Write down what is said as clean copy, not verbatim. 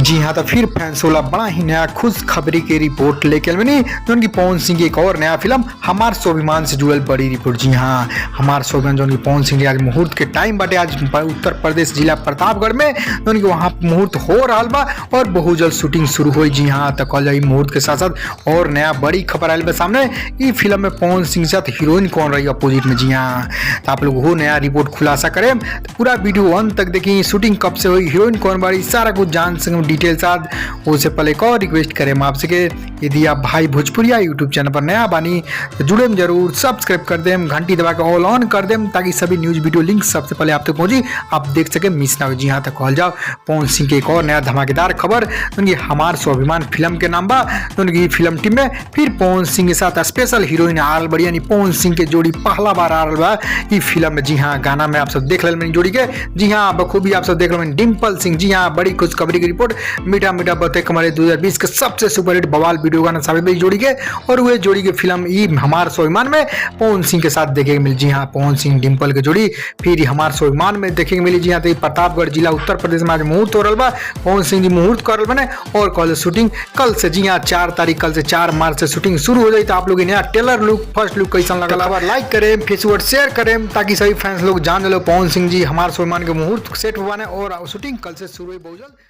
जी हाँ, तो फिर फैंस वाला बड़ा ही नया खुश खबरी की रिपोर्ट लेके बनी जो उनकी पवन सिंह की एक और नया फिल्म हमार स्वाभिमान से जुड़ल बड़ी रिपोर्ट। जी हाँ, हमार स्वाभिमान जो उनकी पवन सिंह के आज मुहूर्त के टाइम बाटे, आज उत्तर प्रदेश जिला प्रतापगढ़ में जो उनके वहाँ मुहूर्त हो रहा बा और बहुत जल्द शूटिंग शुरू हुई। जी हाँ, तो कल जाए मुहूर्त के साथ साथ और नया बड़ी खबर आयल बा सामने। ये फिल्म में पवन सिंह के साथ हीरोइन कौन रही अपोजिट में। जी हाँ, तो आप लोग वो नया रिपोर्ट खुलासा करें तो पूरा वीडियो अंत तक देखिए। शूटिंग कब से हुई, हीरोइन कौन बारी, सारा कुछ जान सकें डिटेल साथ। उससे पहले एक और रिक्वेस्ट करें हम आपसे कि यदि आप भाई भोजपुरिया यूट्यूब चैनल पर नया बानी तो जुड़े में जरूर, सब्सक्राइब कर दें, घंटी दबा के ऑल ऑन कर दें ताकि सभी न्यूज वीडियो लिंक सबसे पहले आप तक पहुंची, आप देख सके, मिस ना हो। जी हाँ, तक कॉल जाओ पवन सिंह के एक और नया धमाकेदार खबर उनकी हमार स्वाभिमान फिल्म के नाम बा। उनकी फिल्म टीम में फिर पवन सिंह के साथ स्पेशल हीरोइन आरल बड़ी, यानी पवन सिंह के जोड़ी पहला बार आरल बा ई फिल्म में। जी हाँ, गाना में आप सब देख लें जोड़ी के। जी हाँ, बखूबी आप सब देख लें डिम्पल सिंह। जी हाँ, बड़ी खुशखबरी की रिपोर्ट, मीठा मीठा बते कमरे 2020 के सबसे सुपरहिट बवाल वीडियो गाना साबित हुई जोड़ी के। और वह जोड़ी की फिल्म ई हमार स्वाभिमान में पवन सिंह के साथ देखे मिली। जी हाँ, पवन सिंह डिम्पल की जोड़ी फिर हमार स्वाभिमान में देखे मिली। जी हाँ, तो प्रतापगढ़ जिला उत्तर प्रदेश में आज मुहूर्त हो रहा बा। पवन सिंह जी मुहूर्त कर बने और कल शूटिंग कल से। जी हाँ, 4 तारीख कल से 4 मार्च से शूटिंग शुरू हो जाए। तो आप लोग नया टेलर लुक, फर्स्ट लुक कैसा लगा लाइक करें, फेसबुक शेयर करें ताकि सभी फैंस लोग जान लो पवन सिंह जी हमार स्वाभिमान के मुहूर्त सेट हुआ और शूटिंग कल से शुरू हुई बहुत जल्द।